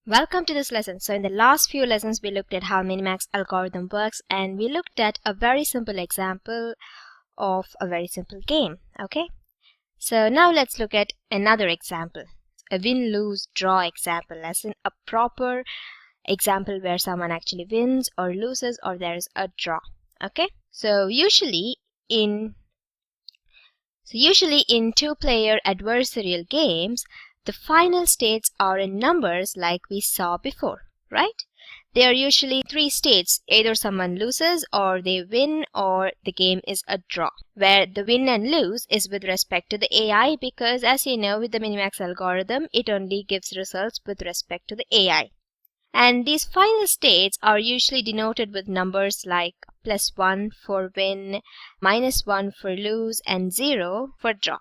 Welcome to this lesson. So in the last few lessons we looked at how Minimax algorithm works, and we looked at a very simple example of a very simple game. Okay, so now let's look at another example, a win lose draw example lesson, a proper example where someone actually wins or loses or there is a draw. Okay, so usually in two-player adversarial games, the final states are in numbers like we saw before, right? There are usually three states: either someone loses, or they win, or the game is a draw, where the win and lose is with respect to the AI, because as you know, with the Minimax algorithm, it only gives results with respect to the AI. And these final states are usually denoted with numbers like +1 for win, -1 for lose, and 0 for draw.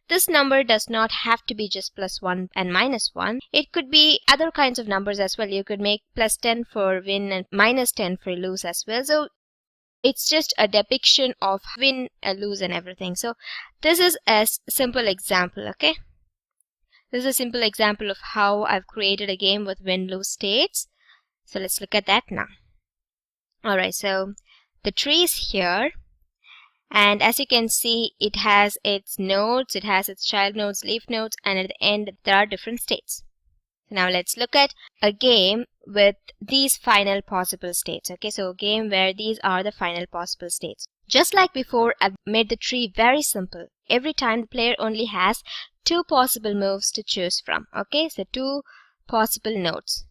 This number does not have to be just +1 and -1. It could be other kinds of numbers as well. You could make +10 for win and -10 for lose as well. So it's just a depiction of win, lose, and everything. So this is a simple example, okay? This is a simple example of how I've created a game with win-lose states. So let's look at that now. Alright, so the tree is here. And as you can see, it has its nodes, it has its child nodes, leaf nodes, and at the end there are different states. Now let's look at a game with these final possible states. Okay, so a game where these are the final possible states. Just like before, I've made the tree very simple. Every time the player only has two possible moves to choose from. Okay, so two possible nodes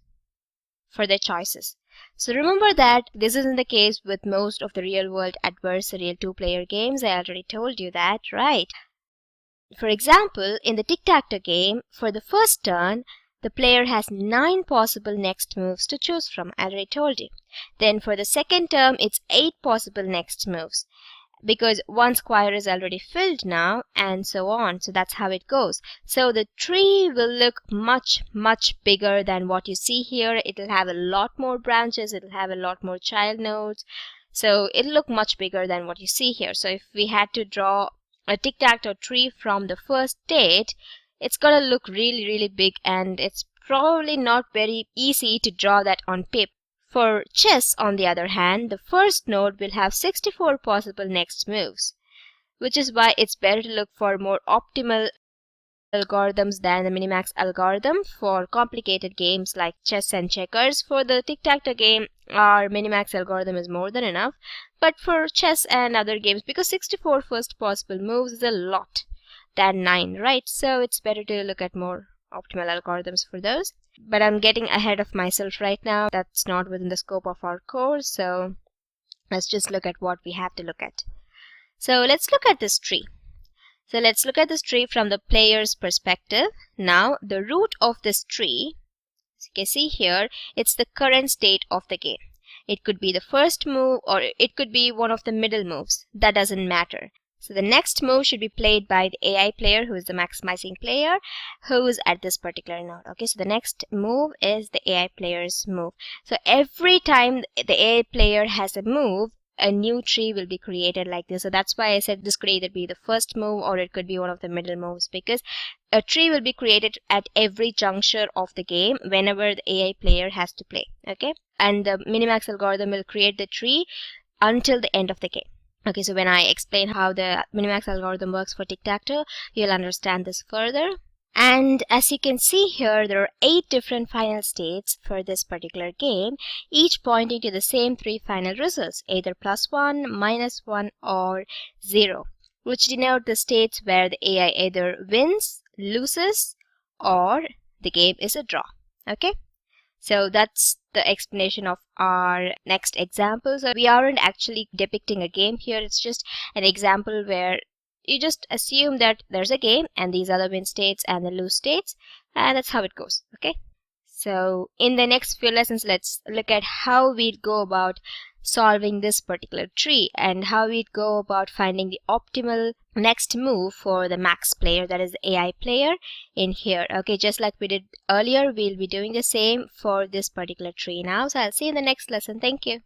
for their choices. So remember that this isn't the case with most of the real-world adversarial two-player games. I already told you that, right? For example, in the tic-tac-toe game, for the first turn, the player has 9 possible next moves to choose from. I already told you. Then for the second term, it's 8 possible next moves, because one square is already filled now, and so on. So that's how it goes. So the tree will look much bigger than what you see here. It'll have a lot more branches, it'll have a lot more child nodes, so it'll look much bigger than what you see here. So if we had to draw a tic-tac-toe tree from the first state, it's gonna look really big, and it's probably not very easy to draw that on paper. For chess, on the other hand, the first node will have 64 possible next moves, which is why it's better to look for more optimal algorithms than the Minimax algorithm for complicated games like chess and checkers. For the tic-tac-toe game, our Minimax algorithm is more than enough. But for chess and other games, because 64 first possible moves is a lot than 9, right? So it's better to look at more optimal algorithms for those. But I'm getting ahead of myself right now. That's not within the scope of our course, so let's just look at what we have to look at. So let's look at this tree. So let's look at this tree from the player's perspective. Now, the root of this tree, as you can see here, it's the current state of the game. It could be the first move, or it could be one of the middle moves. That doesn't matter. So the next move should be played by the AI player, who is the maximizing player, who is at this particular node. Okay, so the next move is the AI player's move. So every time the AI player has a move, a new tree will be created like this. So that's why I said this could either be the first move or it could be one of the middle moves, because a tree will be created at every juncture of the game whenever the AI player has to play. Okay, and the Minimax algorithm will create the tree until the end of the game. Okay, so when I explain how the Minimax algorithm works for tic-tac-toe, you'll understand this further. And as you can see here, there are 8 different final states for this particular game, each pointing to the same 3 final results, either +1, -1, or 0, which denote the states where the AI either wins, loses, or the game is a draw. Okay? So that's the explanation of our next example. So we aren't actually depicting a game here. It's just an example where you just assume that there's a game and these are the win states and the lose states, and that's how it goes. Okay. So in the next few lessons, let's look at how we'd go about solving this particular tree and how we'd go about finding the optimal next move for the max player, that is the AI player in here. Okay, just like we did earlier, we'll be doing the same for this particular tree now. So I'll see you in the next lesson. Thank you.